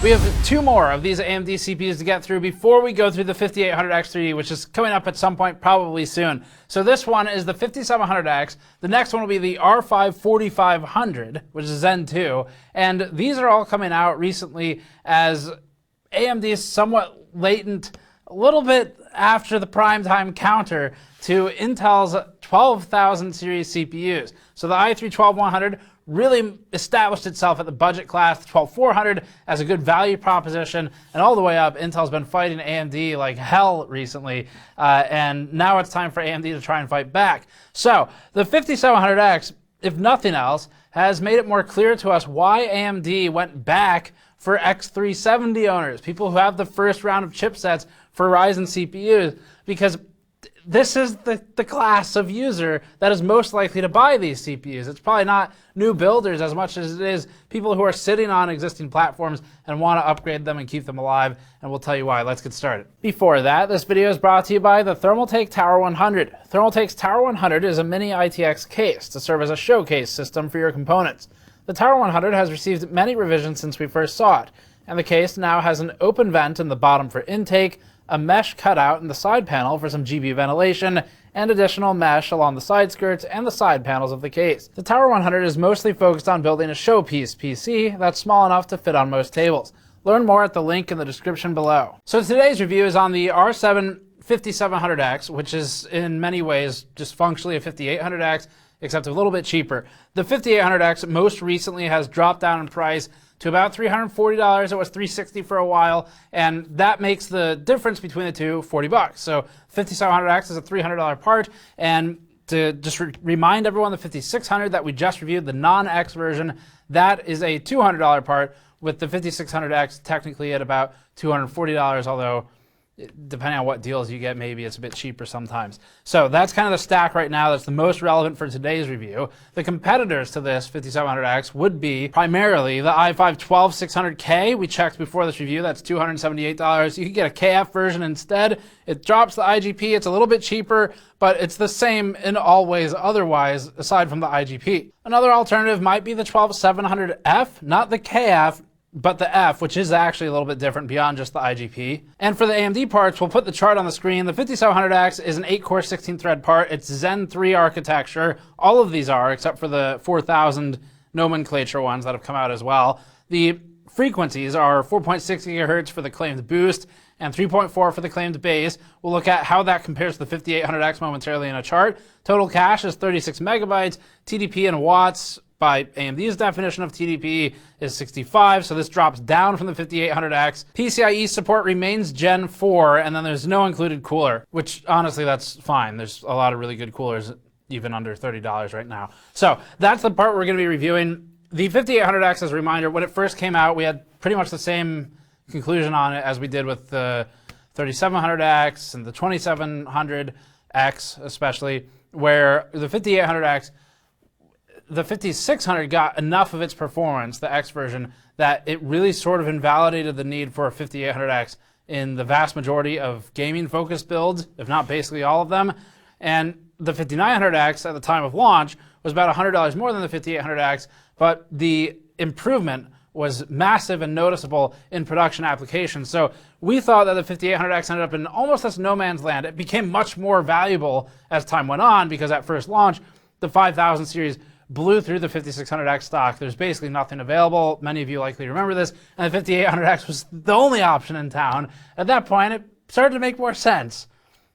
We have two more of these AMD CPUs to get through before we go through the 5800X3D, which is coming up at some point probably soon. So this one is the 5700X. The next one will be the R5 4500, which is Zen 2. And these are all coming out recently as AMD's somewhat latent, a little bit after the prime time counter to Intel's 12,000 series CPUs. So the i3-12100 really established itself at the budget class, the 12400 as a good value proposition, and all the way up, Intel's been fighting AMD like hell recently, and now it's time for AMD to try and fight back. So the 5700X, if nothing else, has made it more clear to us why AMD went back for X370 owners, people who have the first round of chipsets for Ryzen CPUs, because this is the class of user that is most likely to buy these CPUs. It's probably not new builders as much as it is people who are sitting on existing platforms and want to upgrade them and keep them alive, and we'll tell you why. Let's get started. Before that, this video is brought to you by the Thermaltake Tower 100. Thermaltake's Tower 100 is a mini ITX case to serve as a showcase system for your components. The Tower 100 has received many revisions since we first saw it, and the case now has an open vent in the bottom for intake, a mesh cutout in the side panel for some GB ventilation, and additional mesh along the side skirts and the side panels of the case. The Tower 100 is mostly focused on building a showpiece PC that's small enough to fit on most tables. Learn more at the link in the description below. So today's review is on the R7 5700X, which is in many ways just functionally a 5800X, except a little bit cheaper. The 5800X most recently has dropped down in price to about $340. It was $360 for a while, and that makes the difference between the two $40. So 5700X is a $300 part, and to just remind everyone, the 5600 that we just reviewed, the non-X version, that is a $200 part, with the 5600X technically at about $240, although depending on what deals you get, maybe it's a bit cheaper sometimes. So that's kind of the stack right now that's the most relevant for today's review. The competitors to this 5700X would be primarily the i5-12600K. We checked before this review, that's $278. You can get a KF version instead. It drops the IGP, it's a little bit cheaper, but it's the same in all ways otherwise, aside from the IGP. Another alternative might be the 12700F, not the KF, but the F, which is actually a little bit different beyond just the IGP. And for the AMD parts, we'll put the chart on the screen. The 5700X is an 8-core, 16-thread part. It's Zen 3 architecture. All of these are, except for the 4000 nomenclature ones that have come out as well. The frequencies are 4.6 gigahertz for the claimed boost and 3.4 for the claimed base. We'll look at how that compares to the 5800X momentarily in a chart. Total cache is 36 megabytes. TDP in watts, by AMD's definition of TDP, is 65, so this drops down from the 5800X. PCIe support remains Gen 4, and then there's no included cooler, which honestly, that's fine. There's a lot of really good coolers, even under $30 right now. So that's the part we're gonna be reviewing. The 5800X, as a reminder, when it first came out, we had pretty much the same conclusion on it as we did with the 3700X and the 2700X especially, where the 5800X, the 5600 got enough of its performance, the X version, that it really sort of invalidated the need for a 5800X in the vast majority of gaming-focused builds, if not basically all of them. And the 5900X at the time of launch was about $100 more than the 5800X, but the improvement was massive and noticeable in production applications. So we thought that the 5800X ended up in almost this no man's land. It became much more valuable as time went on, because at first launch, the 5000 series blew through the 5600X stock. There's basically nothing available. Many of you likely remember this. And the 5800X was the only option in town. At that point, it started to make more sense.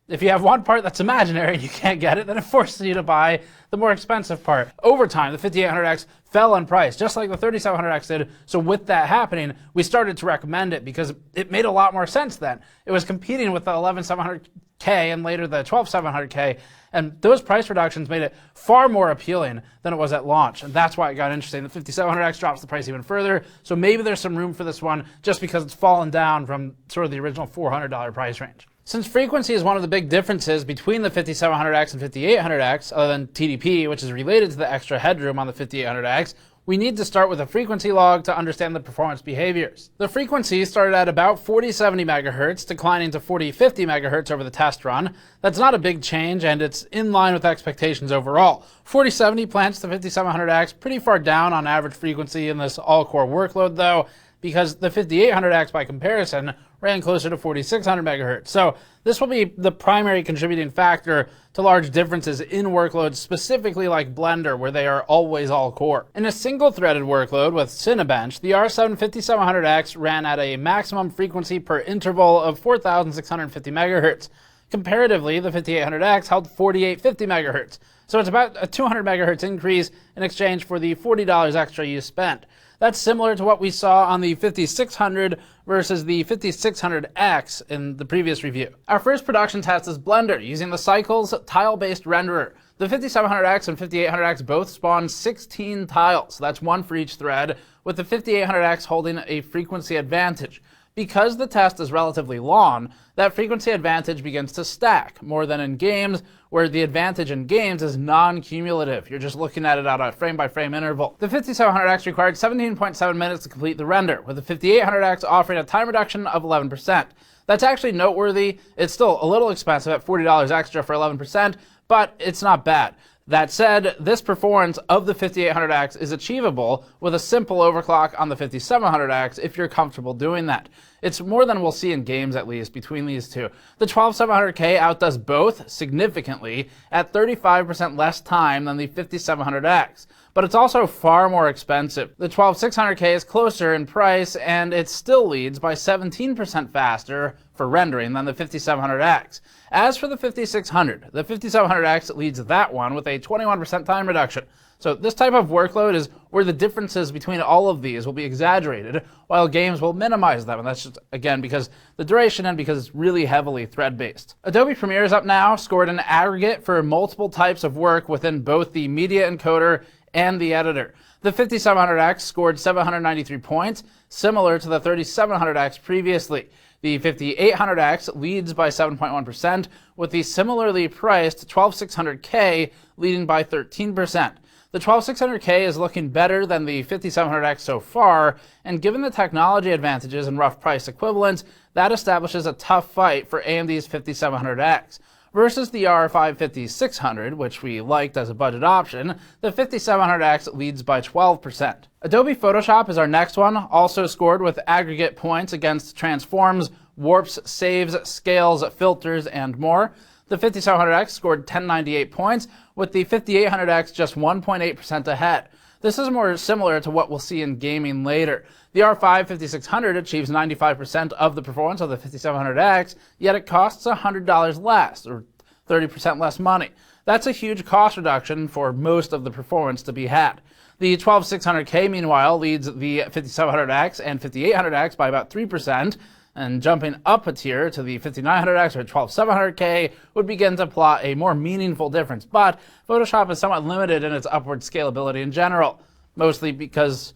If you have one part that's imaginary and you can't get it, then it forces you to buy the more expensive part. Over time, the 5800X fell in price, just like the 3700X did. So with that happening, we started to recommend it because it made a lot more sense then. It was competing with the 11700K and later the 12700K. And those price reductions made it far more appealing than it was at launch. And that's why it got interesting. The 5700X drops the price even further. So maybe there's some room for this one just because it's fallen down from sort of the original $400 price range. Since frequency is one of the big differences between the 5700X and 5800X, other than TDP, which is related to the extra headroom on the 5800X, we need to start with a frequency log to understand the performance behaviors. The frequency started at about 4070 MHz, declining to 4050 MHz over the test run. That's not a big change, and it's in line with expectations overall. 4070 plants the 5700X pretty far down on average frequency in this all-core workload, though. because the 5800X by comparison ran closer to 4600 megahertz. So this will be the primary contributing factor to large differences in workloads, specifically like Blender, where they are always all-core. In a single-threaded workload with Cinebench, the R7 5700X ran at a maximum frequency per interval of 4650 megahertz. Comparatively, the 5800X held 4850 megahertz. So it's about a 200 megahertz increase in exchange for the $40 extra you spent. That's similar to what we saw on the 5600 versus the 5600X in the previous review. Our first production test is Blender, using the Cycles tile-based renderer. The 5700X and 5800X both spawn 16 tiles, that's one for each thread, with the 5800X holding a frequency advantage. Because the test is relatively long, that frequency advantage begins to stack, more than in games, where the advantage in games is non-cumulative. You're just looking at it at a frame-by-frame interval. The 5700X required 17.7 minutes to complete the render, with the 5800X offering a time reduction of 11%. That's actually noteworthy. It's still a little expensive at $40 extra for 11%, but it's not bad. That said, this performance of the 5800X is achievable with a simple overclock on the 5700X if you're comfortable doing that. It's more than we'll see in games, at least, between these two. The 12700K outdoes both significantly at 35% less time than the 5700X, but it's also far more expensive. The 12600K is closer in price, and it still leads by 17% faster for rendering than the 5700X. As for the 5600, the 5700X leads that one with a 21% time reduction. So this type of workload is where the differences between all of these will be exaggerated, while games will minimize them. And that's just, again, because the duration and because it's really heavily thread-based. Adobe Premiere is up now, scored an aggregate for multiple types of work within both the media encoder and the editor. The 5700X scored 793 points, similar to the 3700X previously. The 5800X leads by 7.1%, with the similarly priced 12600K leading by 13%. The 12600K is looking better than the 5700X so far, and given the technology advantages and rough price equivalents, that establishes a tough fight for AMD's 5700X. Versus the R5 5600, which we liked as a budget option, the 5700X leads by 12%. Adobe Photoshop is our next one, also scored with aggregate points against transforms, warps, saves, scales, filters, and more. The 5700X scored 1098 points, with the 5800X just 1.8% ahead. This is more similar to what we'll see in gaming later. The R5 5600 achieves 95% of the performance of the 5700X, yet it costs $100 less, or 30% less money. That's a huge cost reduction for most of the performance to be had. The 12600K, meanwhile, leads the 5700X and 5800X by about 3%, and jumping up a tier to the 5900X or 12700K would begin to plot a more meaningful difference. But Photoshop is somewhat limited in its upward scalability in general, mostly because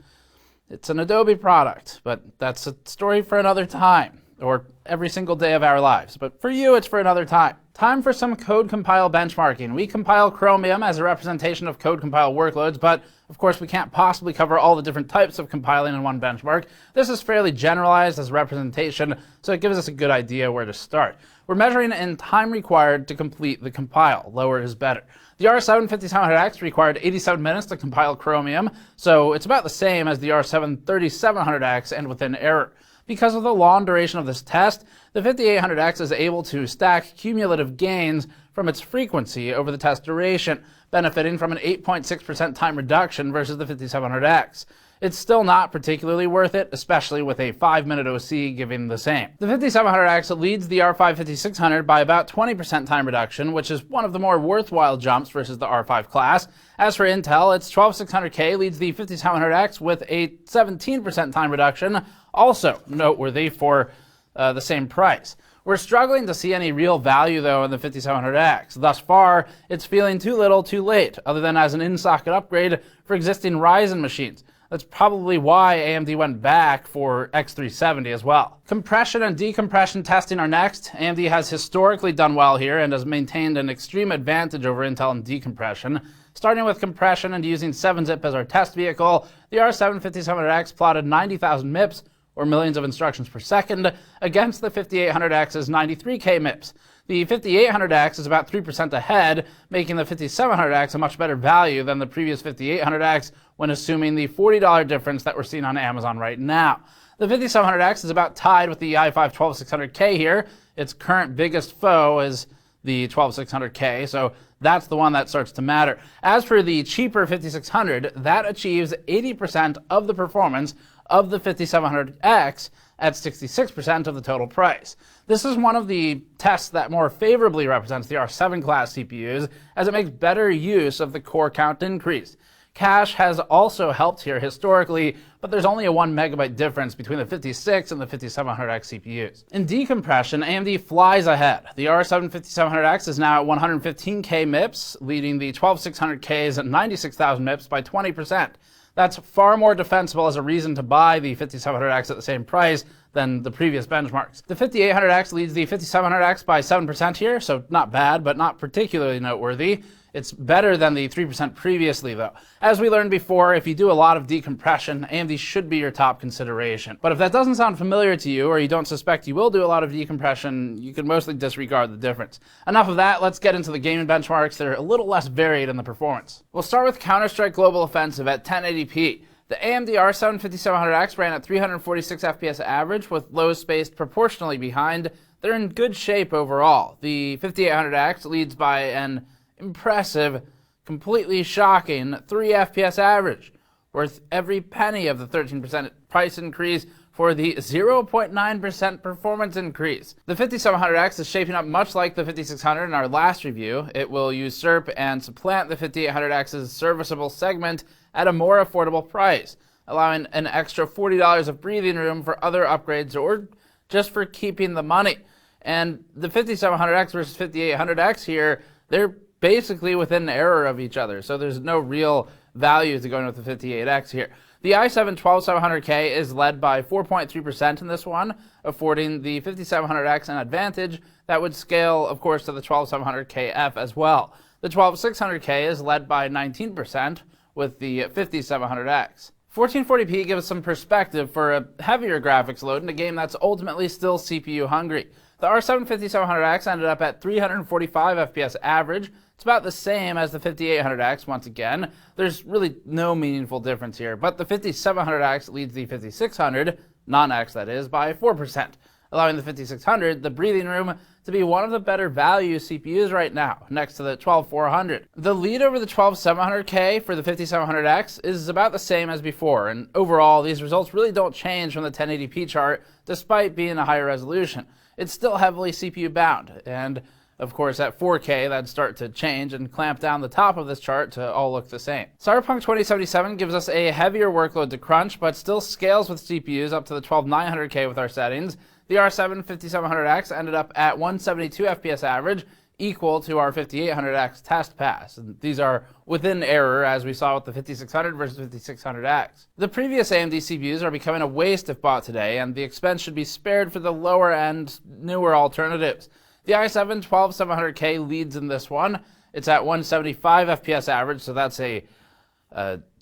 it's an Adobe product, but that's a story for another time, or every single day of our lives. But for you, it's for another time. Time for some code compile benchmarking. We compile Chromium as a representation of code compile workloads, but of course we can't possibly cover all the different types of compiling in one benchmark. This is fairly generalized as a representation, so it gives us a good idea where to start. We're measuring in time required to complete the compile. Lower is better. The R7 5700X required 87 minutes to compile Chromium, so it's about the same as the R7 3700X and within error. Because of the long duration of this test, the 5800X is able to stack cumulative gains from its frequency over the test duration, benefiting from an 8.6% time reduction versus the 5700X. It's still not particularly worth it, especially with a 5-minute OC giving the same. The 5700X leads the R5 5600 by about 20% time reduction, which is one of the more worthwhile jumps versus the R5 class. As for Intel, its 12600K leads the 5700X with a 17% time reduction, also noteworthy for the same price. We're struggling to see any real value, though, in the 5700X. Thus far, it's feeling too little too late, other than as an in-socket upgrade for existing Ryzen machines. That's probably why AMD went back for X370 as well. Compression and decompression testing are next. AMD has historically done well here and has maintained an extreme advantage over Intel in decompression. Starting with compression and using 7-zip as our test vehicle, the R7 5700X plotted 90,000 MIPS, or millions of instructions per second, against the 5800X's 93K MIPS. The 5800X is about 3% ahead, making the 5700X a much better value than the previous 5800X when assuming the $40 difference that we're seeing on Amazon right now. The 5700X is about tied with the i5 12600K here. Its current biggest foe is the 12600K, so that's the one that starts to matter. As for the cheaper 5600, that achieves 80% of the performance of the 5700X at 66% of the total price. This is one of the tests that more favorably represents the R7 class CPUs, as it makes better use of the core count increase. Cache has also helped here historically, but there's only a 1 megabyte difference between the 56 and the 5700X CPUs. In decompression, AMD flies ahead. The R7 5700X is now at 115K MIPS, leading the 12600Ks at 96,000 MIPS by 20%. That's far more defensible as a reason to buy the 5700X at the same price than the previous benchmarks. The 5800X leads the 5700X by 7% here, so not bad, but not particularly noteworthy. It's better than the 3% previously, though. As we learned before, if you do a lot of decompression, AMD should be your top consideration. But if that doesn't sound familiar to you, or you don't suspect you will do a lot of decompression, you can mostly disregard the difference. Enough of that, let's get into the gaming benchmarks that are a little less varied in the performance. We'll start with Counter-Strike Global Offensive at 1080p. The AMD R7 5700X ran at 346 FPS average, with lows spaced proportionally behind. They're in good shape overall. The 5800X leads by an impressive, completely shocking 3 FPS average, worth every penny of the 13% price increase for the 0.9% performance increase. The 5700X is shaping up much like the 5600 in our last review. It will usurp and supplant the 5800X's serviceable segment at a more affordable price, allowing an extra $40 of breathing room for other upgrades or just for keeping the money. And the 5700X versus 5800X here, they're basically within an error of each other, so there's no real value to going with the 58X here. The i7 12700K is led by 4.3% in this one, affording the 5700X an advantage that would scale, of course, to the 12700KF as well. The 12600K is led by 19% with the 5700X. 1440p gives some perspective for a heavier graphics load in a game that's ultimately still CPU hungry. The R7 5700X ended up at 345 FPS average. It's about the same as the 5800X once again. There's really no meaningful difference here, but the 5700X leads the 5600, non-X that is, by 4%, allowing the 5600 the breathing room to be one of the better value CPUs right now, next to the 12400. The lead over the 12700K for the 5700X is about the same as before, and overall these results really don't change from the 1080p chart despite being a higher resolution. It's still heavily CPU bound, and of course at 4K that'd start to change and clamp down the top of this chart to all look the same. Cyberpunk 2077 gives us a heavier workload to crunch, but still scales with CPUs up to the 12900K with our settings. The R7 5700X ended up at 172 FPS average, equal to our 5800X test pass. And these are within error, as we saw with the 5600 versus 5600X. The previous AMD CPUs are becoming a waste if bought today, and the expense should be spared for the lower end, newer alternatives. The i7 12700K leads in this one. It's at 175 FPS average, so that's a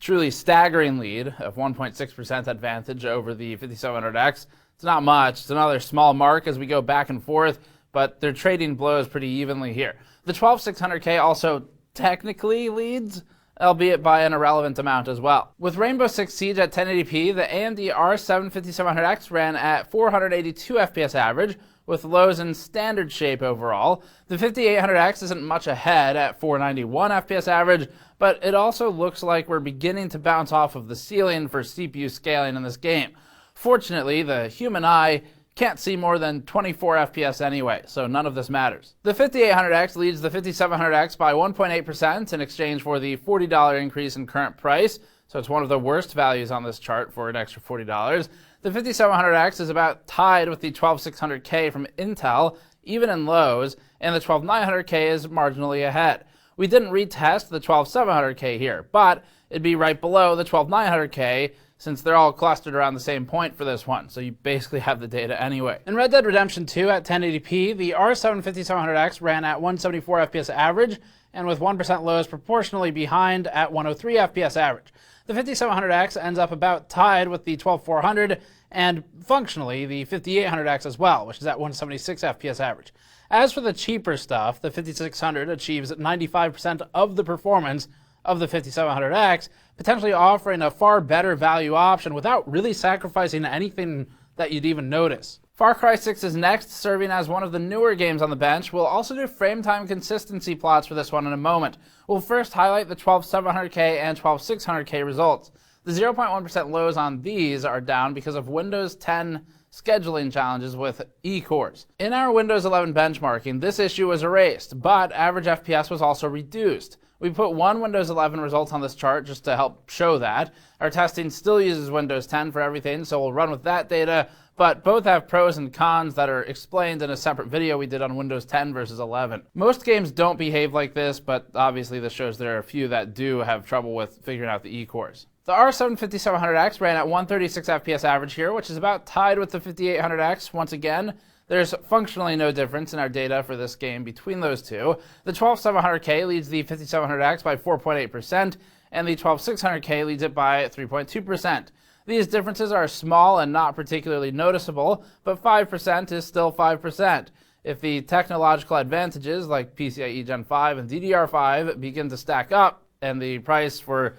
truly staggering lead of 1.6% advantage over the 5700X. It's not much. It's another small mark as we go back and forth, but they're trading blows pretty evenly here. The 12600K also technically leads, albeit by an irrelevant amount as well. With Rainbow Six Siege at 1080p, the AMD R7 5700X ran at 482 FPS average, with lows in standard shape overall. The 5800X isn't much ahead at 491 FPS average, but it also looks like we're beginning to bounce off of the ceiling for CPU scaling in this game. Fortunately, the human eye can't see more than 24 FPS anyway, so none of this matters. The 5800X leads the 5700X by 1.8% in exchange for the $40 increase in current price, so it's one of the worst values on this chart for an extra $40. The 5700X is about tied with the 12600K from Intel, even in lows, and the 12900K is marginally ahead. We didn't retest the 12700K here, but it'd be right below the 12900K, since they're all clustered around the same point for this one, so you basically have the data anyway. In Red Dead Redemption 2 at 1080p, the R7 5700X ran at 174 FPS average, and with 1% lows proportionally behind at 103 FPS average. The 5700X ends up about tied with the 12400, and functionally the 5800X as well, which is at 176 FPS average. As for the cheaper stuff, the 5600 achieves 95% of the performance of the 5700X, potentially offering a far better value option without really sacrificing anything that you'd even notice. Far Cry 6 is next, serving as one of the newer games on the bench. We'll also do frame time consistency plots for this one in a moment. We'll first highlight the 12700K and 12600K results. The 0.1% lows on these are down because of Windows 10 scheduling challenges with E-cores. In our Windows 11 benchmarking, this issue was erased, but average FPS was also reduced. We put one Windows 11 result on this chart just to help show that. Our testing still uses Windows 10 for everything, so we'll run with that data, but both have pros and cons that are explained in a separate video we did on Windows 10 versus 11. Most games don't behave like this, but obviously this shows there are a few that do have trouble with figuring out the E-cores. The R7 5700X ran at 136 FPS average here, which is about tied with the 5800X. Once again, there's functionally no difference in our data for this game between those two. The 12700K leads the 5700X by 4.8%, and the 12600K leads it by 3.2%. These differences are small and not particularly noticeable, but 5% is still 5%. If the technological advantages like PCIe Gen 5 and DDR5 begin to stack up, and the price for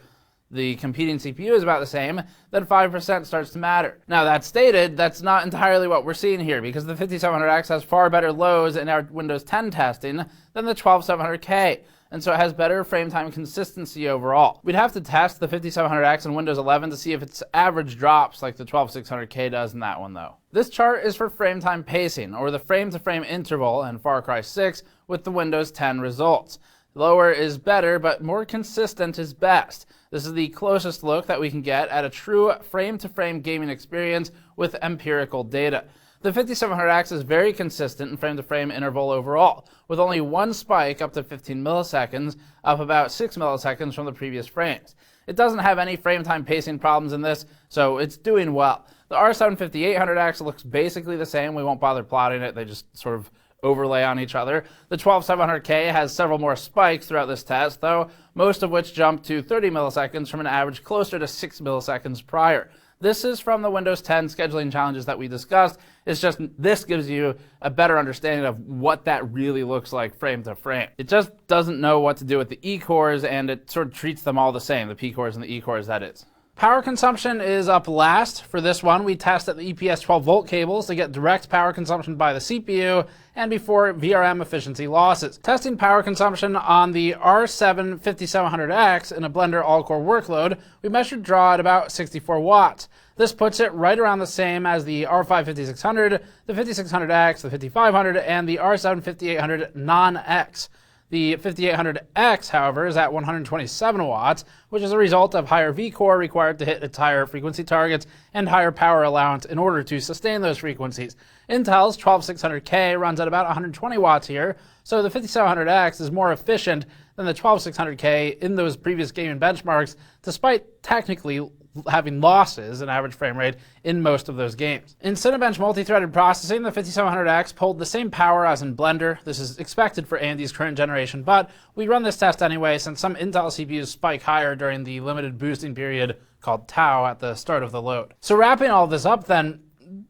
the competing CPU is about the same, then 5% starts to matter. Now that stated, that's not entirely what we're seeing here, because the 5700X has far better lows in our Windows 10 testing than the 12700K, and so it has better frame time consistency overall. We'd have to test the 5700X in Windows 11 to see if its average drops like the 12600K does in that one though. This chart is for frame time pacing, or the frame-to-frame interval in Far Cry 6 with the Windows 10 results. Lower is better, but more consistent is best. This is the closest look that we can get at a true frame-to-frame gaming experience with empirical data. The 5700X is very consistent in frame-to-frame interval overall, with only one spike up to 15 milliseconds, up about 6 milliseconds from the previous frames. It doesn't have any frame time pacing problems in this, so it's doing well. The R7 5800X looks basically the same. We won't bother plotting it. They just sort of overlay on each other. The 12700K has several more spikes throughout this test, though, most of which jump to 30 milliseconds from an average closer to 6 milliseconds prior. This is from the Windows 10 scheduling challenges that we discussed. It's just this gives you a better understanding of what that really looks like frame to frame. It just doesn't know what to do with the E-cores, and it sort of treats them all the same, the P-cores and the E-cores, that is. Power consumption is up last. For this one, we tested the EPS 12-volt cables to get direct power consumption by the CPU and before VRM efficiency losses. Testing power consumption on the R7 5700X in a Blender all-core workload, we measured draw at about 64 watts. This puts it right around the same as the R5 5600, the 5600X, the 5500, and the R7 5800 non-X. The 5800X, however, is at 127 watts, which is a result of higher V-core required to hit its higher frequency targets and higher power allowance in order to sustain those frequencies. Intel's 12600K runs at about 120 watts here, so the 5700X is more efficient than the 12600K in those previous gaming benchmarks, despite technically having losses in average frame rate in most of those games. In Cinebench multi-threaded processing, the 5700X pulled the same power as in Blender. This is expected for AMD's current generation, but we run this test anyway since some Intel CPUs spike higher during the limited boosting period called tau at the start of the load. So wrapping all this up then,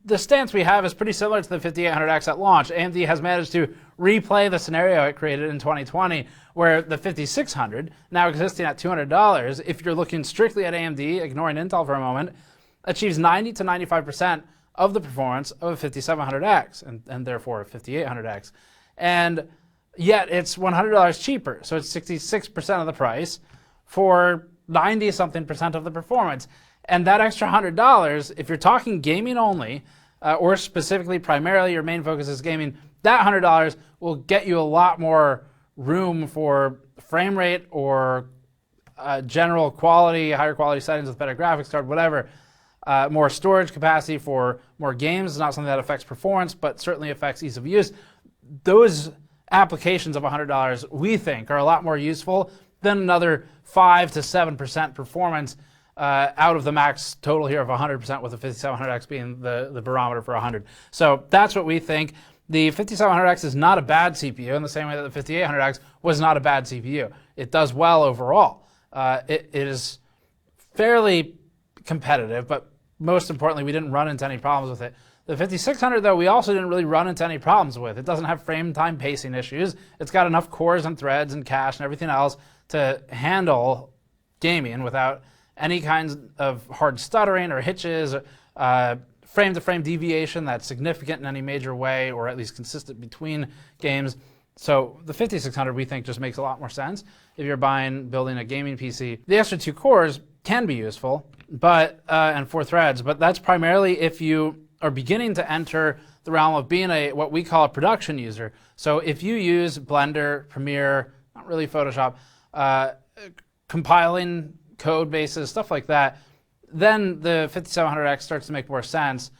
the stance we have is pretty similar to the 5800X at launch. AMD has managed to replay the scenario it created in 2020, where the 5600, now existing at $200, if you're looking strictly at AMD, ignoring Intel for a moment, achieves 90 to 95% of the performance of a 5700X, and therefore a 5800X. And yet it's $100 cheaper, so it's 66% of the price for 90-something% of the performance. And that extra $100, if you're talking gaming only, or specifically primarily your main focus is gaming, that $100 will get you a lot more room for frame rate or general quality, higher quality settings with better graphics card, whatever. More storage capacity for more games. It's not something that affects performance, but certainly affects ease of use. Those applications of $100, we think, are a lot more useful than another 5 to 7% performance out of the max total here of 100%, with the 5700X being the barometer for 100. So that's what we think. The 5700X is not a bad CPU in the same way that the 5800X was not a bad CPU. It does well overall. It is fairly competitive, but most importantly, we didn't run into any problems with it. The 5600, though, we also didn't really run into any problems with. It doesn't have frame time pacing issues. It's got enough cores and threads and cache and everything else to handle gaming without any kinds of hard stuttering or hitches, frame-to-frame deviation that's significant in any major way, or at least consistent between games. So the 5600 we think just makes a lot more sense if you're building a gaming PC. The extra 2 cores can be useful, but and 4 threads, but that's primarily if you are beginning to enter the realm of being what we call a production user. So if you use Blender, Premiere, not really Photoshop, compiling code bases, stuff like that, then the 5700X starts to make more sense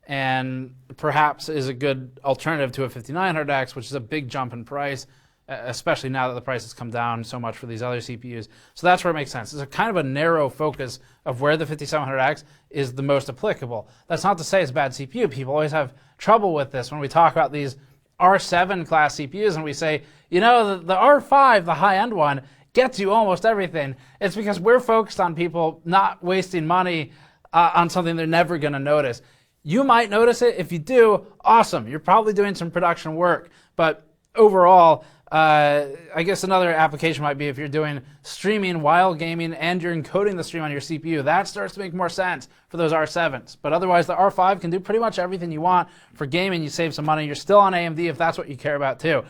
and perhaps is a good alternative to a 5900X, which is a big jump in price, especially now that the price has come down so much for these other CPUs. So that's where it makes sense. It's a kind of a narrow focus of where the 5700X is the most applicable. That's not to say it's a bad CPU. People always have trouble with this when we talk about these R7 class CPUs and we say, you know, the R5, the high-end one, gets you almost everything. It's because we're focused on people not wasting money on something they're never going to notice. You might notice it. If you do, awesome. You're probably doing some production work. But overall, I guess another application might be if you're doing streaming while gaming and you're encoding the stream on your CPU. That starts to make more sense for those R7s. But otherwise, the R5 can do pretty much everything you want. For gaming, you save some money. You're still on AMD if that's what you care about too.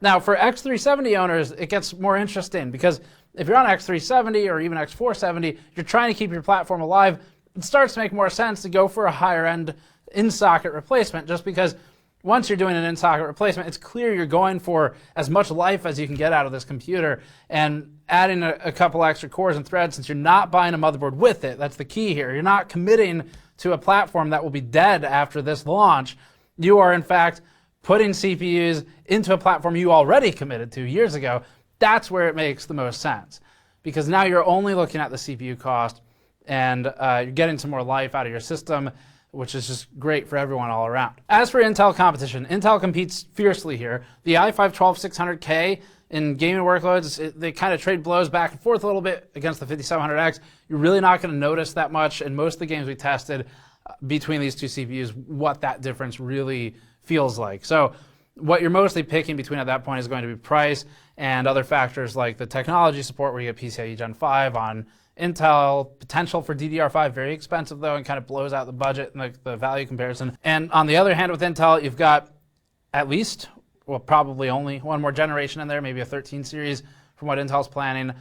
Now, for X370 owners, it gets more interesting because if you're on X370 or even X470, you're trying to keep your platform alive. It starts to make more sense to go for a higher-end in-socket replacement just because once you're doing an in-socket replacement, it's clear you're going for as much life as you can get out of this computer, and adding a couple extra cores and threads, since you're not buying a motherboard with it, that's the key here. You're not committing to a platform that will be dead after this launch. You are, in fact, putting CPUs into a platform you already committed to years ago. That's where it makes the most sense, because now you're only looking at the CPU cost, and you're getting some more life out of your system, which is just great for everyone all around. As for Intel competition, Intel competes fiercely here. The i5-12600K in gaming workloads, they kind of trade blows back and forth a little bit against the 5700X. You're really not going to notice that much in most of the games we tested between these two CPUs, what that difference really feels like. So what you're mostly picking between at that point is going to be price and other factors like the technology support, where you get PCIe Gen 5 on Intel, potential for DDR5, very expensive though, and kind of blows out the budget and the value comparison. And on the other hand, with Intel, you've got at least, well, probably only one more generation in there, maybe a 13 series from what Intel's planning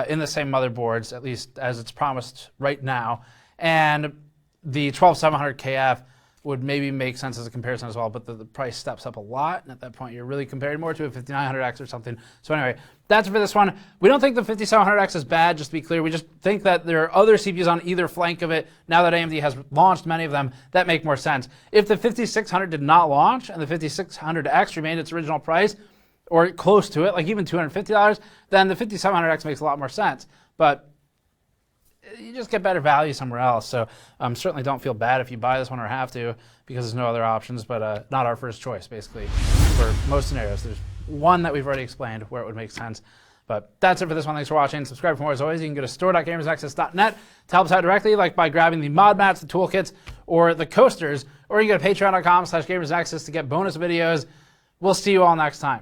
in the same motherboards, at least as it's promised right now. And the 12700KF would maybe make sense as a comparison as well, but the price steps up a lot, and at that point you're really comparing more to a 5900X or something. So anyway, that's it for this one. We don't think the 5700X is bad, just to be clear. We just think that there are other CPUs on either flank of it, now that AMD has launched many of them, that make more sense. If the 5600 did not launch and the 5600X remained its original price, or close to it, like even $250, then the 5700X makes a lot more sense. But you just get better value somewhere else. So certainly don't feel bad if you buy this one or have to, because there's no other options, but not our first choice, basically, for most scenarios. There's one that we've already explained where it would make sense. But that's it for this one. Thanks for watching. Subscribe for more as always. You can go to store.gamersnexus.net to help us out directly, like by grabbing the mod mats, the toolkits, or the coasters, or you can go to patreon.com/gamersnexus to get bonus videos. We'll see you all next time.